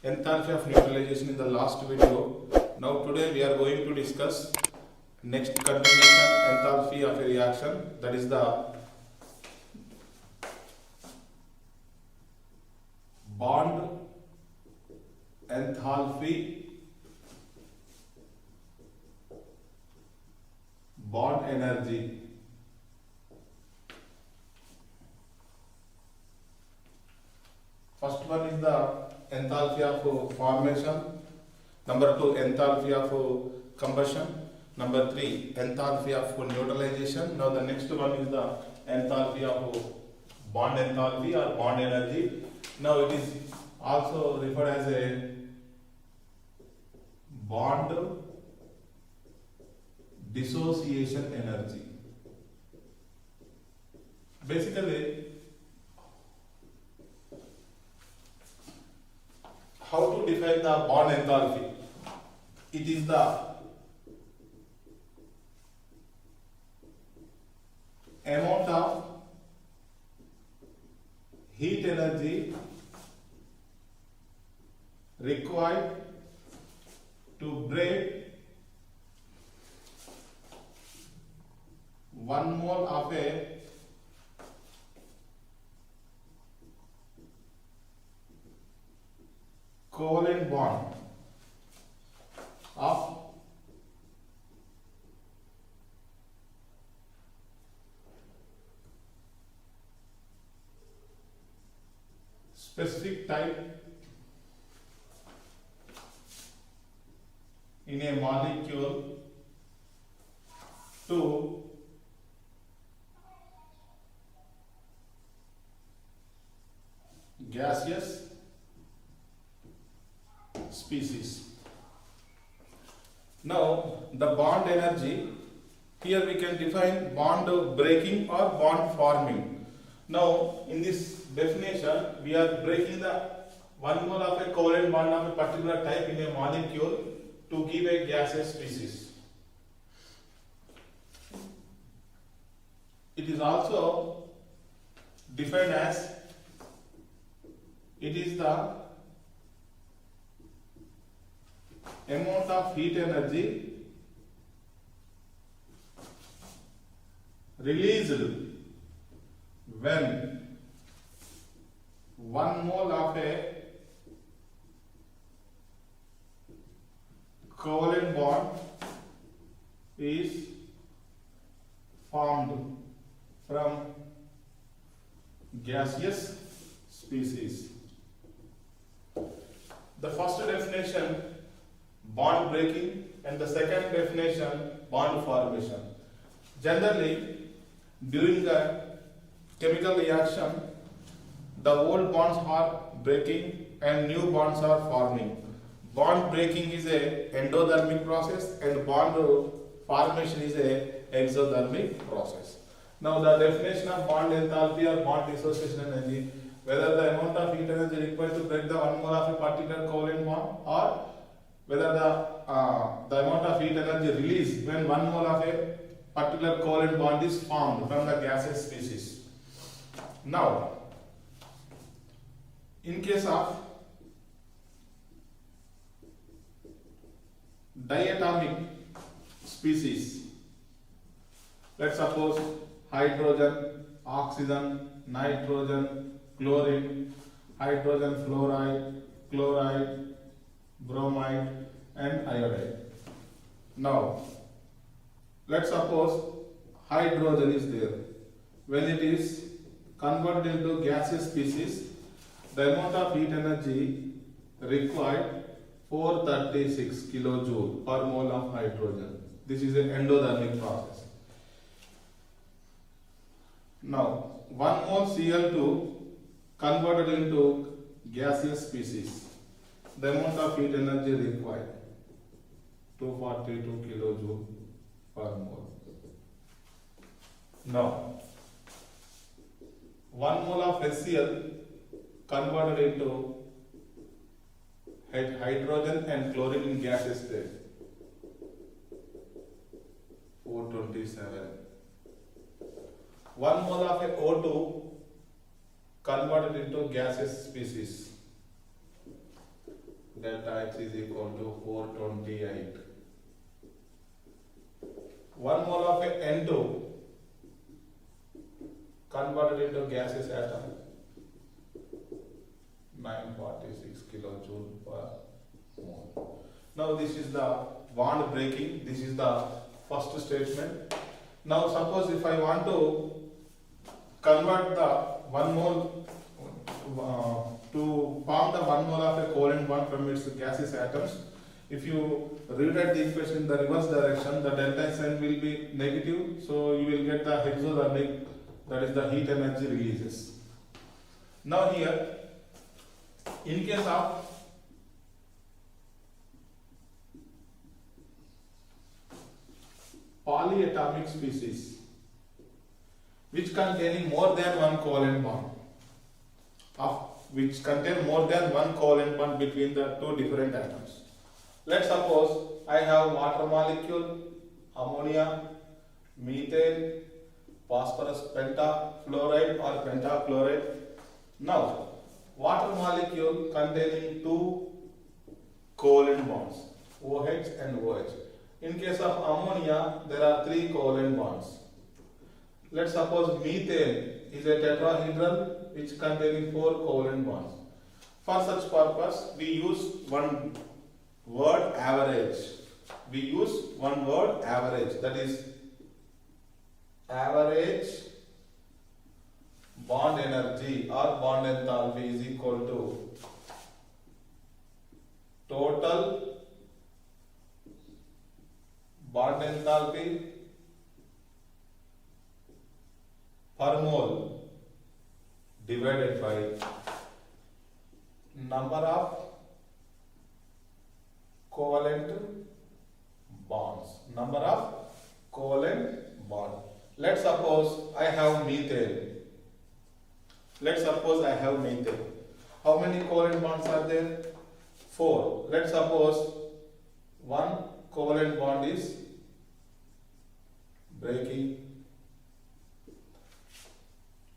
enthalpy of neutralization in the last video. Now today we are going to discuss next continuation enthalpy of a reaction, that is the bond enthalpy, bond energy. First one is the enthalpy of formation, number 2 enthalpy of combustion, number 3 enthalpy of neutralization. Now the next one is the enthalpy of bond enthalpy or bond energy. Now it is also referred as a bond dissociation energy. Basically, how to define the bond enthalpy? It is the amount of heat energy required to break 1 mole of a covalent bond of specific type in a molecule to gaseous species. Now the bond energy, here we can define bond breaking or bond forming. Now in this definition we are breaking the 1 mole of a covalent bond of a particular type in a molecule to give a gaseous species. It is also defined as, it is the amount of heat energy released when 1 mole of a covalent bond is formed from gaseous species. The first definition, bond breaking, and the second definition, bond formation. Generally, during the chemical reaction, the old bonds are breaking and new bonds are forming. Bond breaking is a endothermic process and bond formation is a exothermic process. Now the definition of bond enthalpy or bond dissociation energy, whether the amount of heat energy required to break the 1 mole of a particular covalent bond, or whether the amount of heat energy released when 1 mole of a particular covalent bond is formed from the gaseous species. Now, in case of diatomic species, let's suppose hydrogen, oxygen, nitrogen, chlorine, hydrogen fluoride, chloride, bromide and iodide. Now, let's suppose hydrogen is there. When it is converted into gaseous species, the amount of heat energy required 436 kilojoule per mole of hydrogen. This is an endothermic process. Now, 1 mole Cl2 converted into gaseous species, the amount of heat energy required 242 kilojoule per mole. Now, 1 mole of HCl converted into hydrogen and chlorine in gaseous state, 427. 1 mole of a O2 converted into gaseous species, delta H is equal to 428. 1 mole of N2 converted into gaseous atom, 946 kilojoule per mole. Now this is the bond breaking. This is the first statement. Now suppose if I want to convert the 1 mole to form the 1 mole of a covalent bond from its gaseous atoms, if you rewrite the equation in the reverse direction, the delta sign will be negative, so you will get the exothermic, that is the heat energy releases. Now here, in case of polyatomic species which containing more than one covalent bond, which contain more than one covalent bond between the two different atoms. Let's suppose I have water molecule, ammonia, methane, phosphorus pentafluoride or pentachloride. Now, water molecule containing two covalent bonds, OH and OH. In case of ammonia, there are three covalent bonds. Let's suppose methane is a tetrahedral which containing four covalent bonds. For such purpose, we use one word average. We use one word average, that is average bond energy or bond enthalpy is equal to total bond enthalpy per mole divided by number of covalent bonds. Number of covalent bond. Let's suppose I have methane. Let's suppose I have methane. How many covalent bonds are there? 4. Let's suppose one covalent bond is breaking.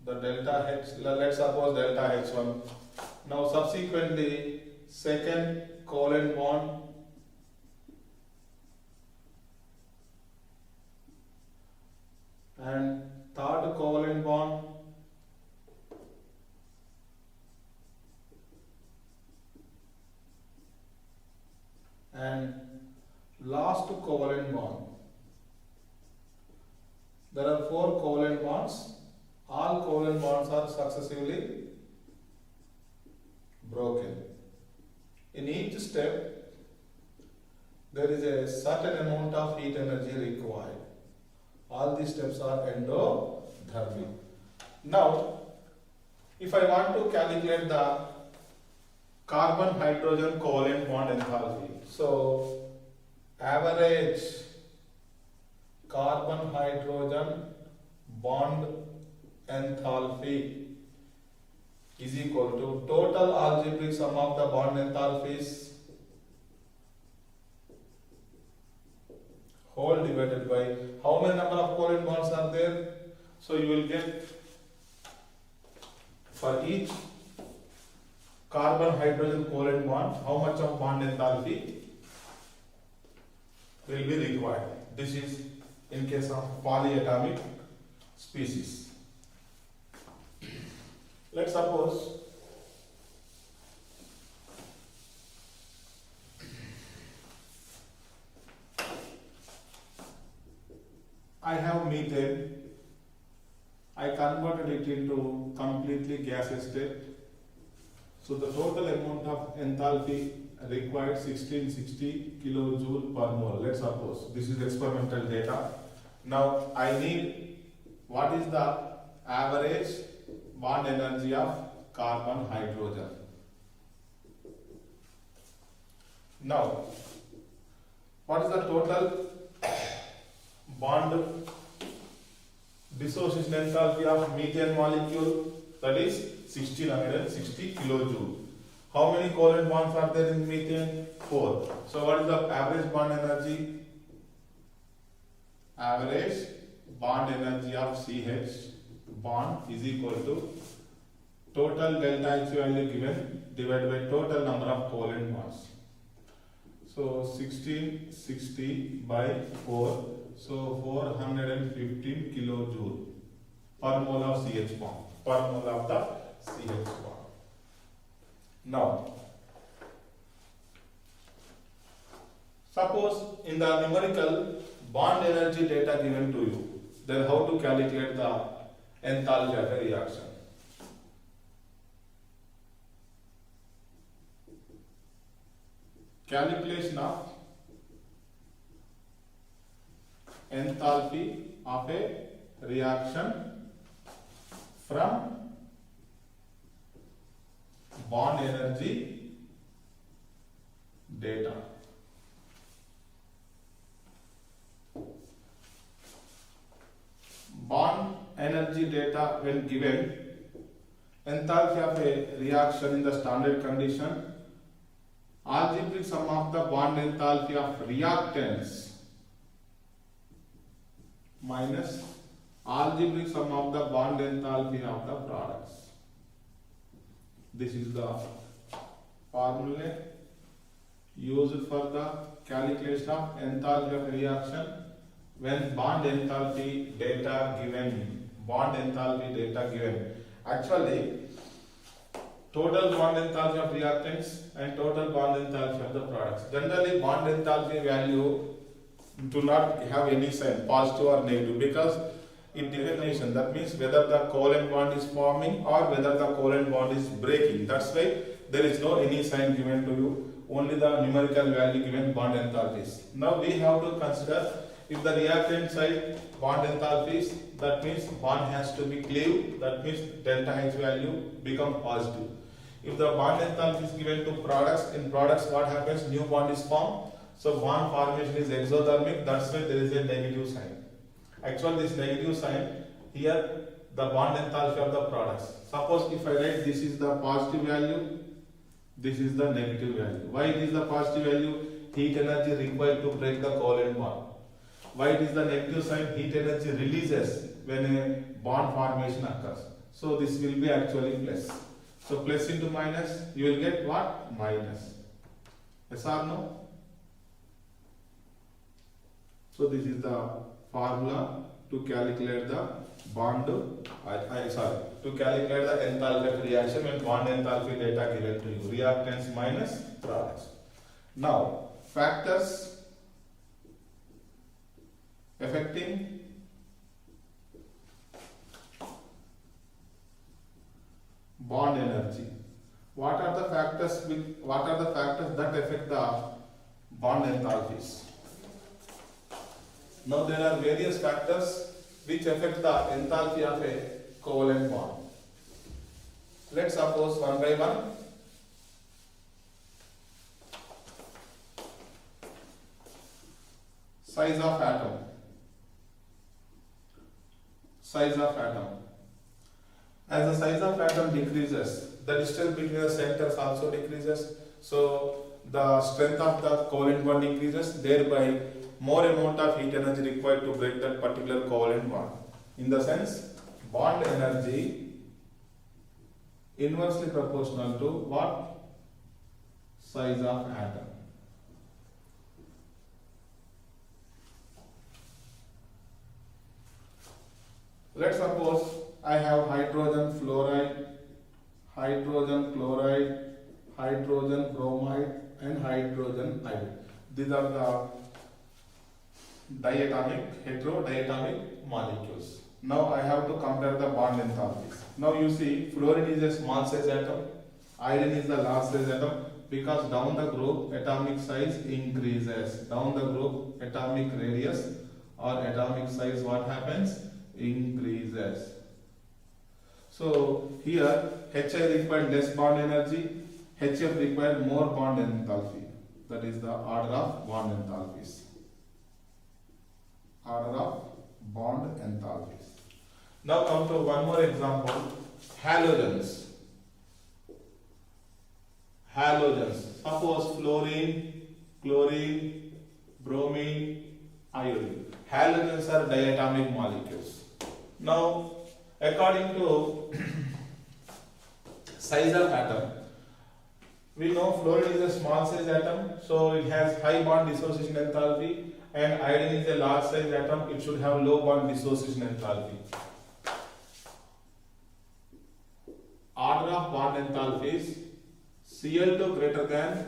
The delta H, let's suppose delta H1. Now subsequently, second covalent bond and third covalent bond and last covalent bond. There are 4 covalent bonds. All covalent bonds are successively broken. In each step, there is a certain amount of heat energy required. All these steps are endothermic. Now, if I want to calculate the carbon-hydrogen covalent bond enthalpy, so average carbon-hydrogen bond enthalpy is equal to total algebraic sum of the bond enthalpies whole divided by how many number of covalent bonds are there. So you will get for each carbon hydrogen covalent bond how much of bond enthalpy will be required. This is in case of polyatomic species. Let's suppose I have methane. I converted it into completely gaseous state. So the total amount of enthalpy required 1660 kilojoule per mole. Let's suppose this is experimental data. Now I need what is the average bond energy of carbon hydrogen. Now what is the total bond dissociation enthalpy of methane molecule? That is 1660 kilojoule. How many covalent bonds are there in methane? 4. So what is the average bond energy? Average bond energy of CH bond is equal to total delta H value given divided by total number of covalent bonds. So 1660 by 4, so 415 kilojoule per mole of CH bond, per mole of the CH bond. Now, suppose in the numerical bond energy data given to you, then how to calculate the enthalpy of a reaction? Calculation of enthalpy of a reaction from bond energy data. Bond energy data when given, enthalpy of a reaction in the standard condition, algebraic sum of the bond enthalpy of reactants minus algebraic sum of the bond enthalpy of the products. This is the formula used for the calculation of enthalpy of reaction when bond enthalpy data given. Bond enthalpy data given. Actually, total bond enthalpy of reactants and total bond enthalpy of the products. Generally, bond enthalpy value do not have any sign, positive or negative, because in definition, that means whether the covalent bond is forming or whether the covalent bond is breaking. That's why there is no any sign given to you, only the numerical value given bond enthalpies. Now we have to consider if the reactant side bond enthalpies, that means bond has to be cleaved, that means delta H value become positive. If the bond enthalpy is given to products, in products what happens? New bond is formed. So bond formation is exothermic, that's why there is a negative sign. Actually this negative sign, here the bond enthalpy of the products. Suppose if I write this is the positive value, this is the negative value. Why it is the positive value? Heat energy required to break the covalent bond. Why it is the negative sign? Heat energy releases when a bond formation occurs. So this will be actually plus. So plus into minus, you will get what? Minus. Yes or no? So this is the formula to calculate the bond, to calculate the enthalpy of reaction when bond enthalpy data given to you. Reactants minus products. Now, factors affecting bond energy. What are the factors that affect the bond enthalpies? Now there are various factors which affect the enthalpy of a covalent bond. Let's suppose one by one. Size of atom. Size of atom. As the size of atom decreases, the distance between the centers also decreases. So the strength of the covalent bond increases, thereby more amount of heat energy required to break that particular covalent bond. In the sense, bond energy inversely proportional to what? Size of atom. Let's suppose I have hydrogen fluoride, hydrogen chloride, hydrogen bromide and hydrogen iodide. These are the heterodiatomic molecules. Now I have to compare the bond enthalpies. Now you see, fluorine is a small size atom, iodine is the large size atom, because down the group atomic size increases. Down the group atomic radius or atomic size what happens? Increases. So here HI required less bond energy, HF required more bond enthalpy. That is the order of bond enthalpies. Order of bond enthalpies. Now come to one more example. Halogens. Halogens. Suppose fluorine, chlorine, bromine, iodine. Halogens are diatomic molecules. Now, according to Size of atom. We know fluorine is a small size atom, so it has high bond dissociation enthalpy, and iodine is a large size atom, it should have low bond dissociation enthalpy. Order of bond enthalpies: Cl2 greater than,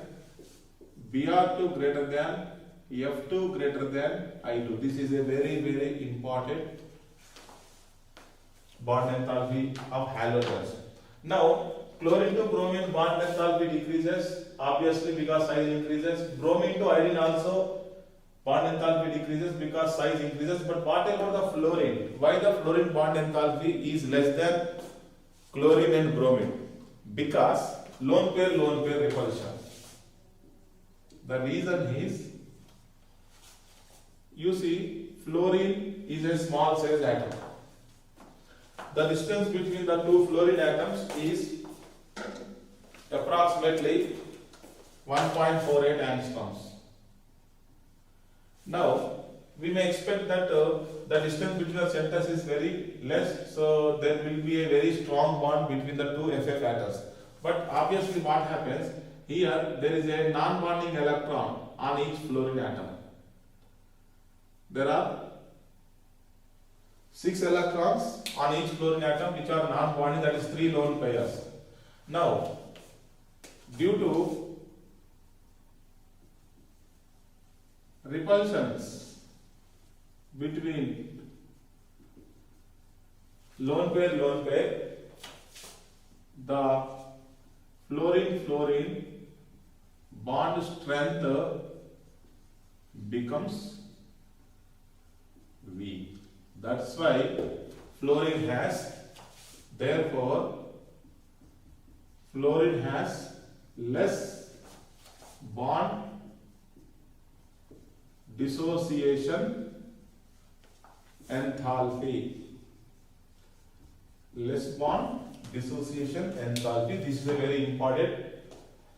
Br2 greater than, F2 greater than I2. This is a very important bond enthalpy of halogens. Now, chlorine to bromine bond enthalpy decreases, obviously because size increases. Bromine to iodine also bond enthalpy decreases because size increases. But what about the fluorine? Why the fluorine bond enthalpy is less than chlorine and bromine? Because lone pair repulsion. The reason is, you see, fluorine is a small size atom. The distance between the two fluorine atoms is approximately 1.48 angstroms. Now, we may expect that the distance between the centers is very less, so there will be a very strong bond between the two FF atoms. But obviously what happens, here there is a non-bonding electron on each fluorine atom. There are 6 electrons on each fluorine atom which are non-bonding, that is 3 lone pairs. Now, due to repulsions between lone pair, the fluorine bond strength becomes weak. That's why fluorine has less bond dissociation enthalpy. Less bond dissociation enthalpy. This is a very important.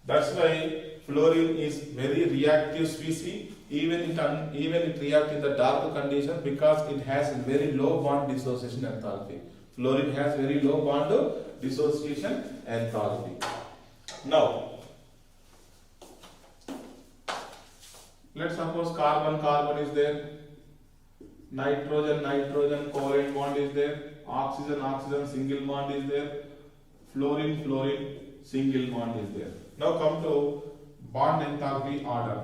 That's why fluorine is very reactive species. Even it reacts in the dark condition because it has very low bond dissociation enthalpy. Fluorine has very low bond dissociation enthalpy. Now, let's suppose carbon is there, nitrogen covalent bond is there, oxygen single bond is there, fluorine single bond is there. Now come to bond enthalpy order.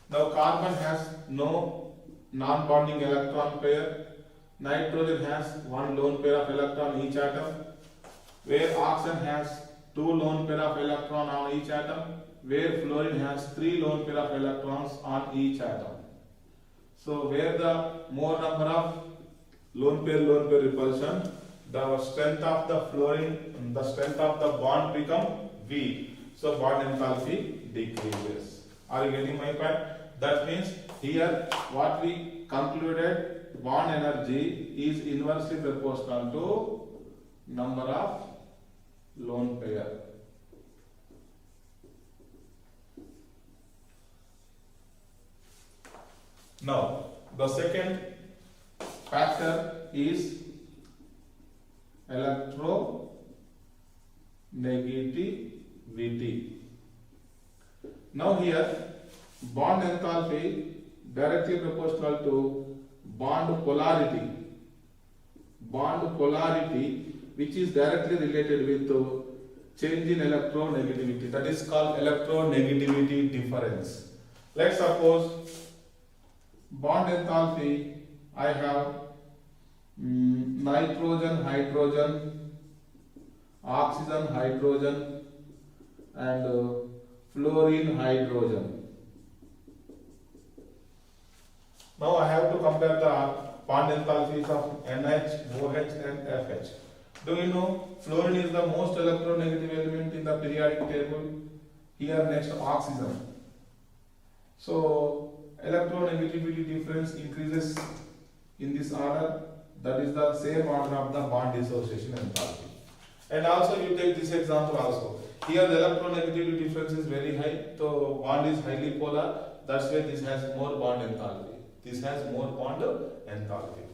Now carbon has no non-bonding electron pair, nitrogen has 1 lone pair of electron each atom, where oxygen has 2 lone pair of electron on each atom, where fluorine has 3 lone pair of electrons on each atom. So where the more number of lone pair repulsion, the strength of the fluorine, the strength of the bond become weak. So bond enthalpy decreases. Are you getting my point? That means here what we concluded, bond energy is inversely proportional to number of lone pair. Now the second factor is electronegativity. Now here bond enthalpy directly proportional to bond polarity, which is directly related with change in electronegativity. That is called electronegativity difference. Let's suppose bond enthalpy, I have nitrogen, hydrogen, oxygen, hydrogen, and fluorine, hydrogen. Now I have to compare the bond enthalpies of NH, OH and FH. Do you know fluorine is the most electronegative element in the periodic table? Here next oxygen. So electronegativity difference increases in this order. That is the same order of the bond dissociation enthalpy. And also you take this example also. Here the electronegativity difference is very high, so bond is highly polar. That's why this has more bond enthalpy. This has more bond enthalpy.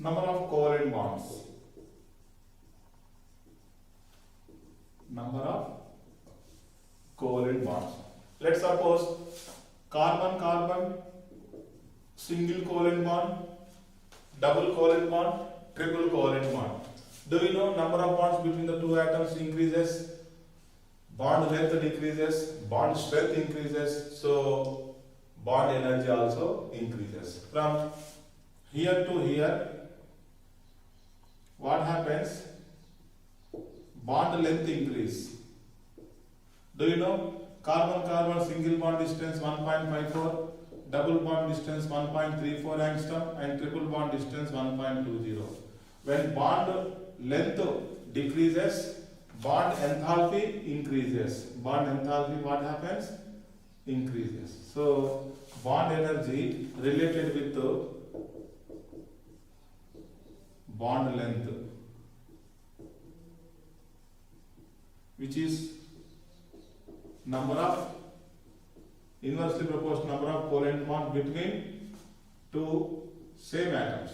number of covalent bonds. Number of covalent bonds. Let's suppose carbon-carbon, single covalent bond, double covalent bond, triple covalent bond. Do you know number of bonds between the two atoms increases? Bond length decreases, bond strength increases, so bond energy also increases. From here to here, what happens? Bond length increase. Do you know carbon-carbon single bond distance 1.54, double bond distance 1.34 angstrom, and triple bond distance 1.20. When bond length decreases, bond enthalpy increases. Bond enthalpy, what happens? Increases. So bond energy related with the bond length, which is number of inversely proportional number of covalent bonds between two same atoms.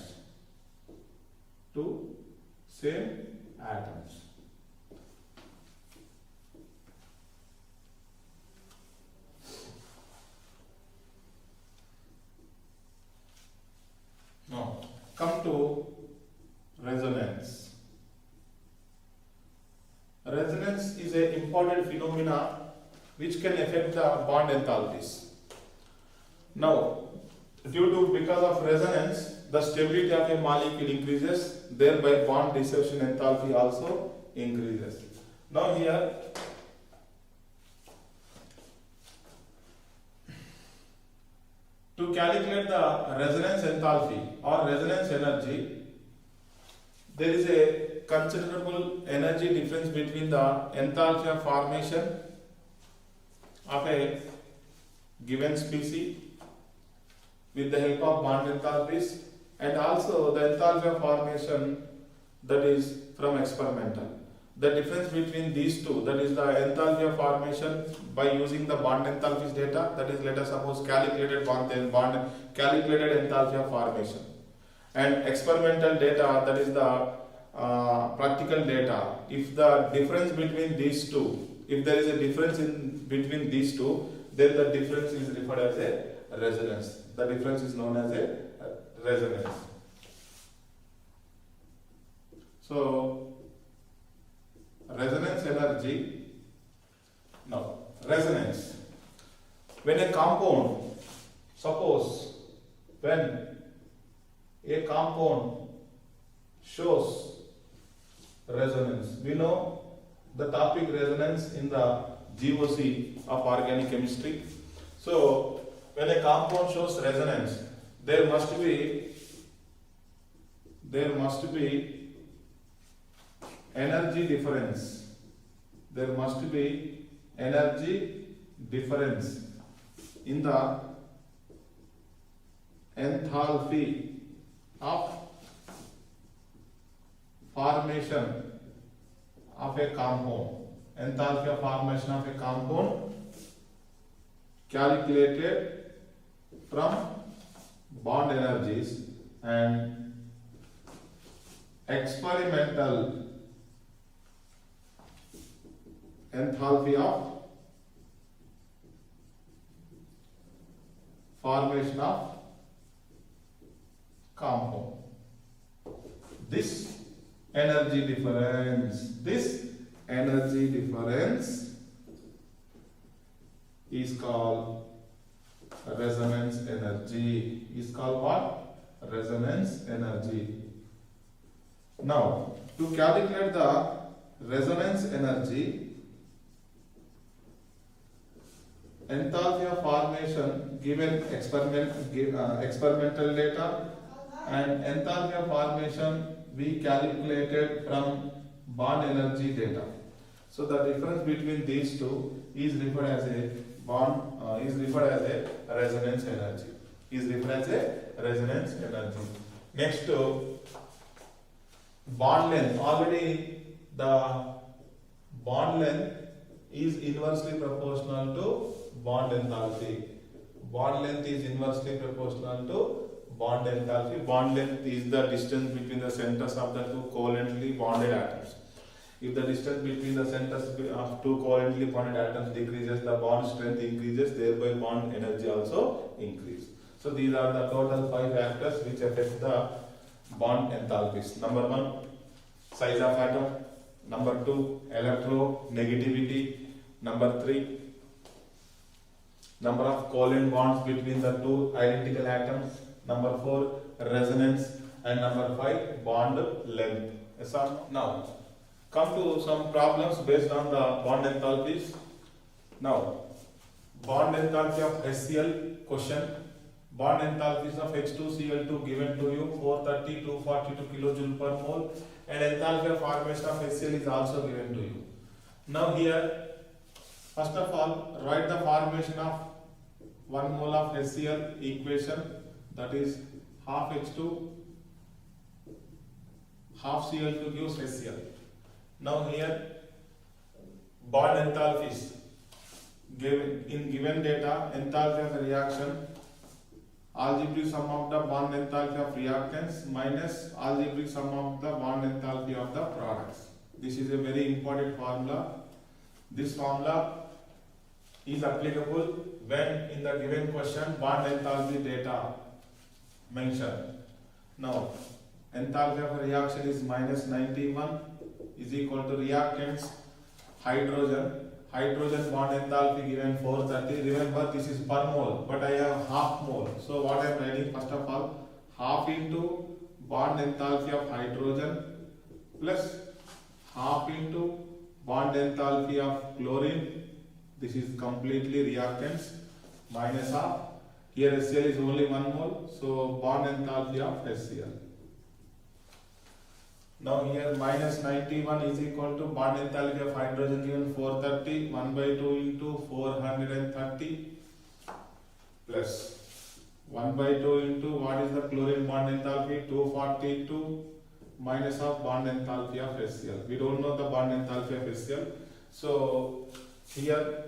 Two same atoms. Now, come to resonance. Resonance is an important phenomena which can affect the bond enthalpies. Now, because of resonance, the stability of a molecule increases, thereby bond dissociation enthalpy also increases. Now here, to calculate the resonance enthalpy or resonance energy, there is a considerable energy difference between the enthalpy of formation of a given species with the help of bond enthalpies, and also the enthalpy of formation that is from experimental. The difference between these two, that is the enthalpy of formation by using the bond enthalpies data, that is let us suppose calculated calculated enthalpy of formation, and experimental data, that is the practical data. If the difference between these two, if there is a difference in between these two, then the difference is referred as a resonance. The difference is known as a resonance. So, resonance energy. Now, resonance. When a compound, suppose when a compound shows resonance, we know the topic resonance in the GOC of organic chemistry. So, when a compound shows resonance, there must be energy difference. There must be energy difference in the enthalpy of formation of a compound. Enthalpy of formation of a compound calculated from bond energies and experimental enthalpy of formation of compound. This energy difference is called resonance energy. Is called what? Resonance energy. Now, to calculate the resonance energy, enthalpy of formation given experimental data, and enthalpy of formation we calculated from bond energy data. So the difference between these two is referred as a resonance energy. Next to bond length. Already the bond length is inversely proportional to bond enthalpy. Bond length is inversely proportional to bond enthalpy. Bond length is the distance between the centers of the two covalently bonded atoms. If the distance between the centers of two covalently bonded atoms decreases, the bond strength increases, thereby bond energy also increases. So these are the total 5 factors which affect the bond enthalpies. Number 1, size of atom. Number 2, electronegativity. Number 3, number of covalent bonds between the two identical atoms. Number 4, resonance. And number 5, bond length. Yes or no? Now, come to some problems based on the bond enthalpies. Now, bond enthalpy of HCl question. Bond enthalpies of H2Cl2 given to you 430 242 kilojoule per mole, and enthalpy of formation of HCl is also given to you. Now here, first of all, write the formation of 1 mole of HCl equation, that is half H2 half Cl2 gives HCl. Now here, bond enthalpies given in given data, enthalpy of the reaction, algebraic sum of the bond enthalpy of reactants minus algebraic sum of the bond enthalpy of the products. This is a very important formula. This formula is applicable when in the given question bond enthalpy data mentioned. Now, enthalpy of a reaction is minus 91 is equal to reactants hydrogen. Hydrogen bond enthalpy given 430. Remember, this is per mole, but I have half mole. So what I am writing, first of all, half into bond enthalpy of hydrogen plus half into bond enthalpy of chlorine. This is completely reactants minus half. Here HCl is only 1 mole, so bond enthalpy of HCl. Now here minus 91 is equal to bond enthalpy of hydrogen given 430, 1 by 2 into 430 plus 1 by 2 into what is the chlorine bond enthalpy, 242 minus of bond enthalpy of HCl. We don't know the bond enthalpy of HCl. So here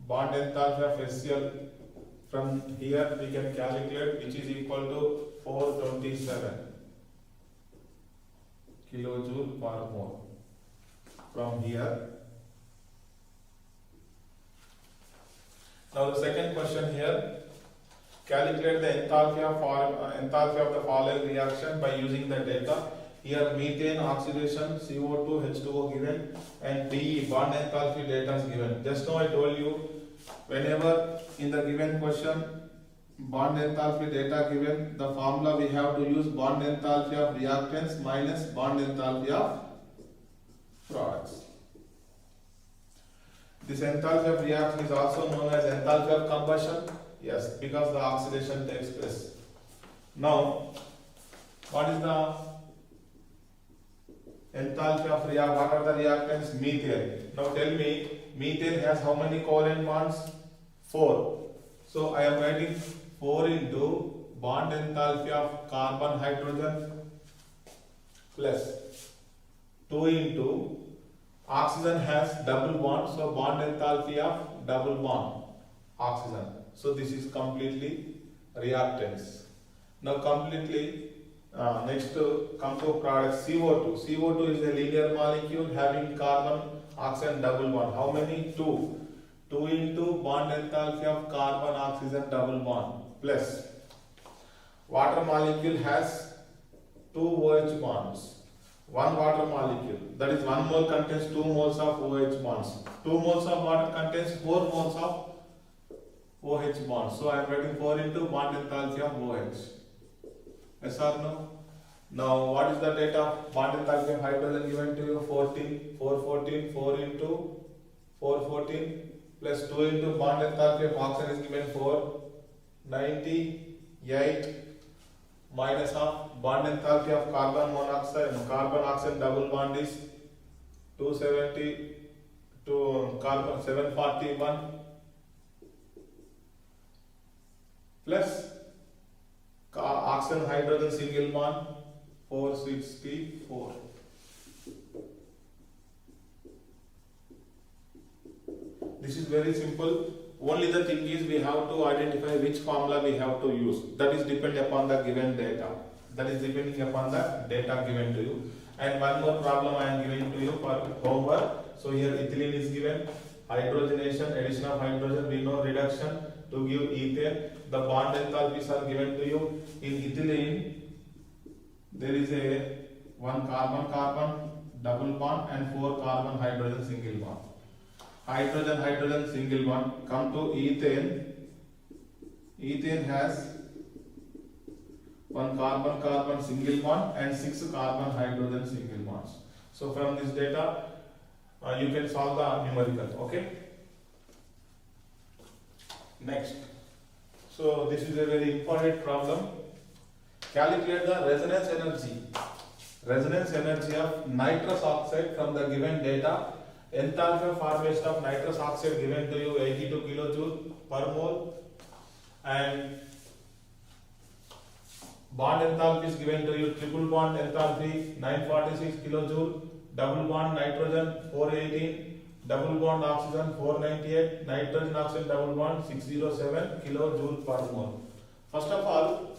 bond enthalpy of HCl, from here we can calculate, which is equal to 427 kilojoule per mole. From here, now the second question here, calculate the enthalpy of the following reaction by using the data. Here methane oxidation, CO2, H2O given, and DE bond enthalpy data is given. Just now I told you, whenever in the given question bond enthalpy data given, the formula we have to use bond enthalpy of reactants minus bond enthalpy of products. This enthalpy of reaction is also known as enthalpy of combustion. Yes, because the oxidation takes place. Now, what is the enthalpy of reaction? What are the reactants? Methane. Now tell me, methane has how many covalent bonds? 4. So I am writing 4 into bond enthalpy of carbon hydrogen plus 2 into oxygen has double bond, so bond enthalpy of double bond oxygen. So this is completely reactants. Now completely next come to product CO2. CO2 is a linear molecule having carbon oxygen double bond. How many? 2. 2 into bond enthalpy of carbon oxygen double bond plus water molecule has 2 OH bonds. 1 water molecule, that is 1 mole contains 2 moles of OH bonds. 2 moles of water contains 4 moles of OH bonds. So I am writing 4 into bond enthalpy of OH. Yes or no? Now what is the data of bond enthalpy of hydrogen given to you? 14, 414, 4 into 414 plus 2 into bond enthalpy of oxygen is given 4, 98 minus of bond enthalpy of carbon monoxide, carbon oxygen double bond is 270 to carbon 741 plus oxygen hydrogen single bond 464. This is very simple. Only the thing is we have to identify which formula we have to use. That is dependent upon the given data. That is depending upon the data given to you. And one more problem I am giving to you for homework. So here ethylene is given, hydrogenation, addition of hydrogen, we know reduction to give ethane. The bond enthalpies are given to you. In ethylene, there is a one carbon-carbon double bond and 4 carbon hydrogen single bond. Hydrogen single bond. Come to ethane. Ethane has one carbon single bond and 6 carbon hydrogen single bonds. So from this data you can solve the numerical. Okay. Next. So this is a very important problem. Calculate the resonance energy. Resonance energy of nitrous oxide from the given data. Enthalpy of formation of nitrous oxide given to you 82 kilojoule per mole, and bond enthalpy is given to you triple bond enthalpy 946 kilojoule, double bond nitrogen 418, double bond oxygen 498, nitrogen oxygen double bond 607 kilojoule per mole. First of all,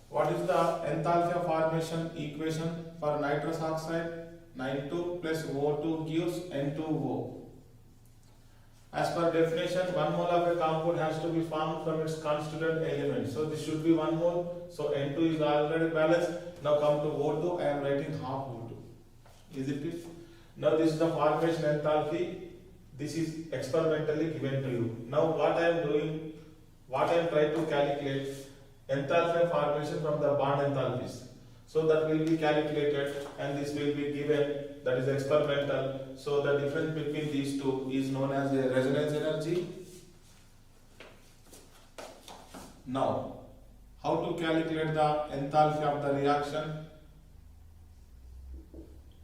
what is the enthalpy of formation equation for nitrous oxide? 92 plus O2 gives N2O. As per definition, 1 mole of a compound has to be formed from its constituent element. So this should be 1 mole. So N2 is already balanced. Now come to O2. I am writing half O2. Is it? Now this is the formation enthalpy. This is experimentally given to you. Now what I am doing, what I am trying to calculate, enthalpy formation from the bond enthalpies. So that will be calculated and this will be given, that is experimental. So the difference between these two is known as the resonance energy. Now, how to calculate the enthalpy of the reaction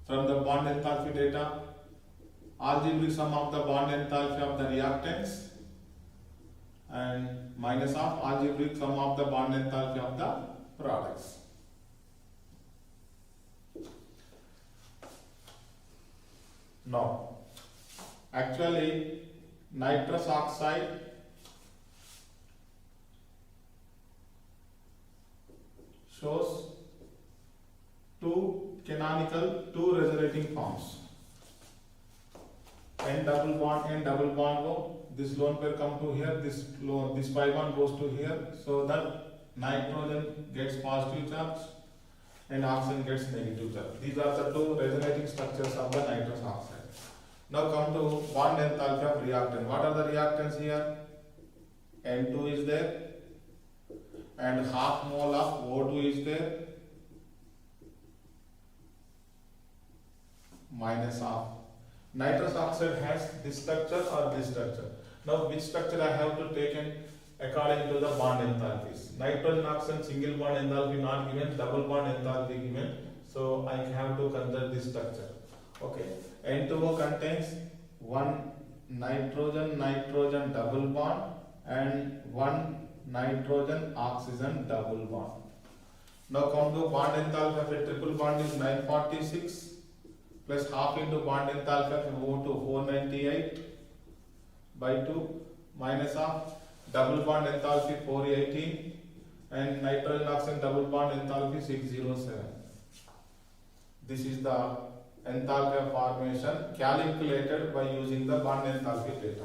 from the bond enthalpy data? Algebraic sum of the bond enthalpy of the reactants and minus of algebraic sum of the bond enthalpy of the products. Now, actually nitrous oxide shows two resonating forms. N double bond go. This lone pair come to here. This pi bond goes to here. So that nitrogen gets positive charge and oxygen gets negative charge. These are the two resonating structures of the nitrous oxide. Now come to bond enthalpy of reactant. What are the reactants here? N2 is there and half mole of O2 is there minus half. Nitrous oxide has this structure or this structure. Now which structure I have to take in according to the bond enthalpies? Nitrogen oxygen single bond enthalpy not given, double bond enthalpy given. So I have to consider this structure. Okay. N2O contains one nitrogen double bond and one nitrogen oxygen double bond. Now come to bond enthalpy of a triple bond is 946 plus half into bond enthalpy of O2 498 by 2 minus half double bond enthalpy 418 and nitrogen oxygen double bond enthalpy 607. This is the enthalpy of formation calculated by using the bond enthalpy data.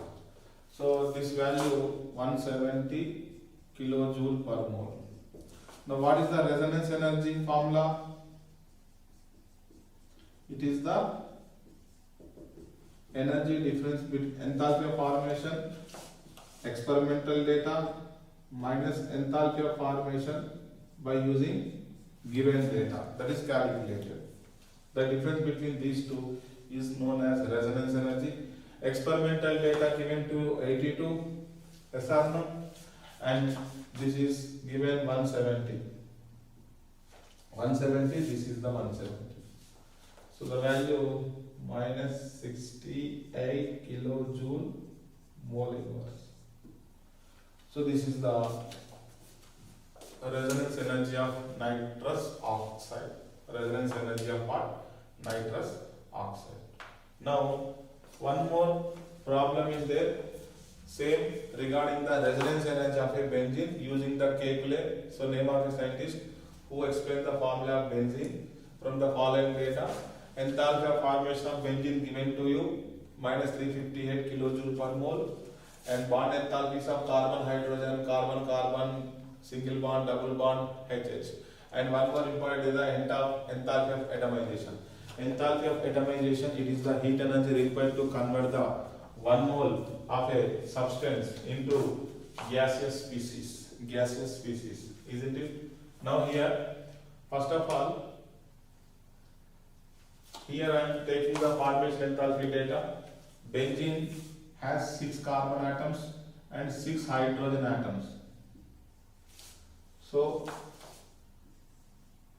So this value 170 kilojoule per mole. Now what is the resonance energy formula? It is the energy difference between enthalpy of formation experimental data minus enthalpy of formation by using given data, that is calculated. The difference between these two is known as resonance energy. Experimental data given to 82, yes or no? And this is given 170. 170, this is the 170. So the value minus 68 kilojoule mole inverse. So this is the resonance energy of nitrous oxide. Resonance energy of what? Nitrous oxide. Now, one more problem is there. Same regarding the resonance energy of a benzene using the Kekulé. So name of the scientist who explained the formula of benzene from the following data. Enthalpy of formation of benzene given to you minus 358 kilojoule per mole, and bond enthalpies of carbon, hydrogen, carbon, carbon, single bond, double bond, HH. And one more important is the enthalpy of atomization. Enthalpy of atomization, it is the heat energy required to convert the 1 mole of a substance into gaseous species. Gaseous species, isn't it? Now here, first of all, here I am taking the formation enthalpy data. Benzene has 6 carbon atoms and 6 hydrogen atoms. So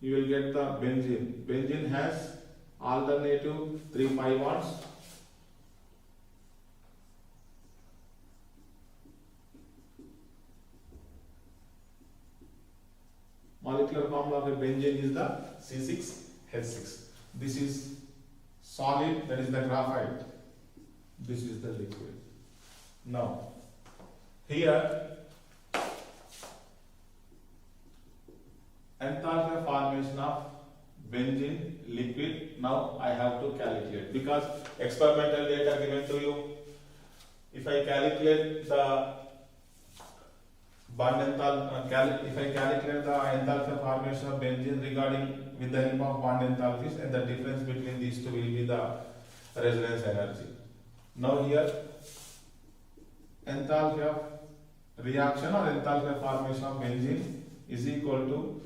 you will get the benzene. Benzene has alternative 3 pi bonds. Molecular formula of a benzene is the C6H6. This is solid, that is the graphite. This is the liquid. Now, here enthalpy of formation of benzene liquid. Now I have to calculate because experimental data given to you. If I calculate the bond enthalpy, if I calculate the enthalpy of formation of benzene regarding with the help of bond enthalpies, and the difference between these two will be the resonance energy. Now here enthalpy of reaction or enthalpy of formation of benzene is equal to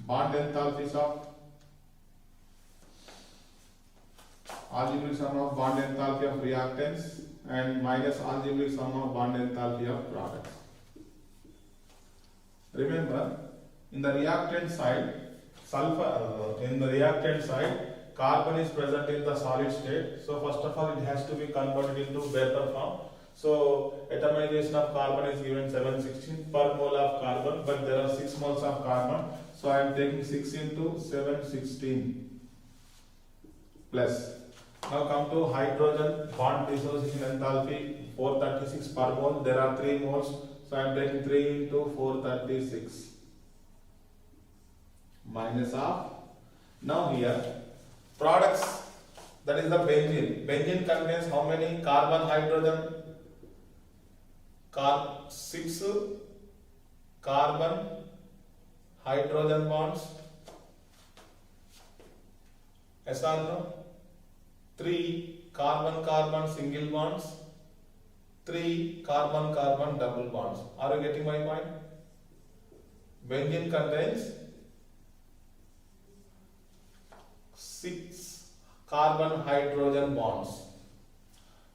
bond enthalpies of algebraic sum of bond enthalpy of reactants and minus algebraic sum of bond enthalpy of products. Remember, in the reactant side, carbon is present in the solid state. So first of all, it has to be converted into vapor form. So atomization of carbon is given 716 per mole of carbon, but there are 6 moles of carbon. So I am taking 6 into 716 plus. Now come to hydrogen bond dissociation enthalpy 436 per mole. There are 3 moles. So I am taking 3 into 436 minus of. Now here products, that is the benzene. Benzene contains how many carbon, hydrogen? 6 carbon hydrogen bonds. Yes or no? 3 carbon carbon single bonds. 3 carbon carbon double bonds. Are you getting my point? Benzene contains 6 carbon hydrogen bonds.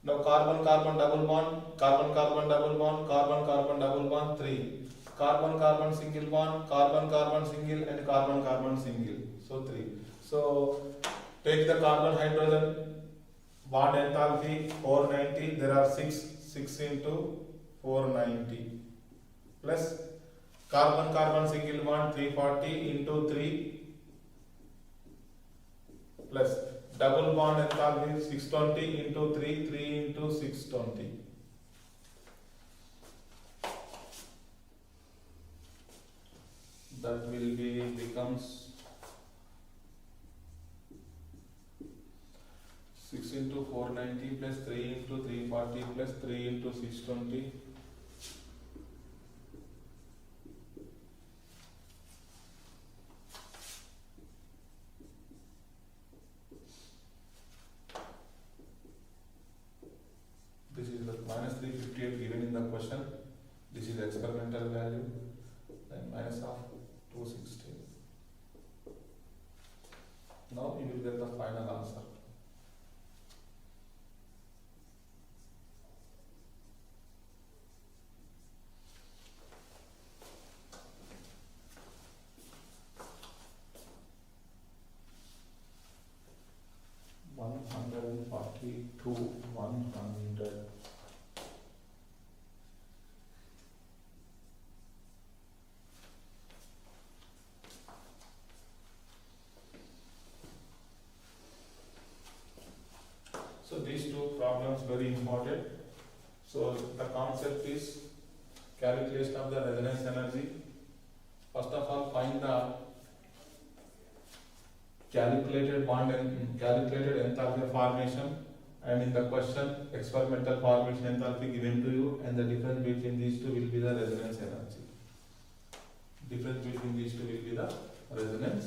Now carbon carbon double bond, carbon carbon double bond, carbon carbon double bond 3. Carbon carbon single bond, carbon carbon single, and carbon carbon single. So 3. So take the carbon hydrogen bond enthalpy 490. There are 6 into 490 plus carbon carbon single bond 340 into 3 plus double bond enthalpy 620 into 3 into 620. That will be becomes 6 into 490 plus 3 into 340 plus 3 into 620. This is the minus 358 given in the question. This is experimental value. Then minus of 260. Now you will get the final answer. resonance energy. First of all, find the calculated bond and calculated enthalpy of formation, and in the question experimental formation enthalpy given to you, and the difference between these two will be the resonance energy. Difference between these two will be the resonance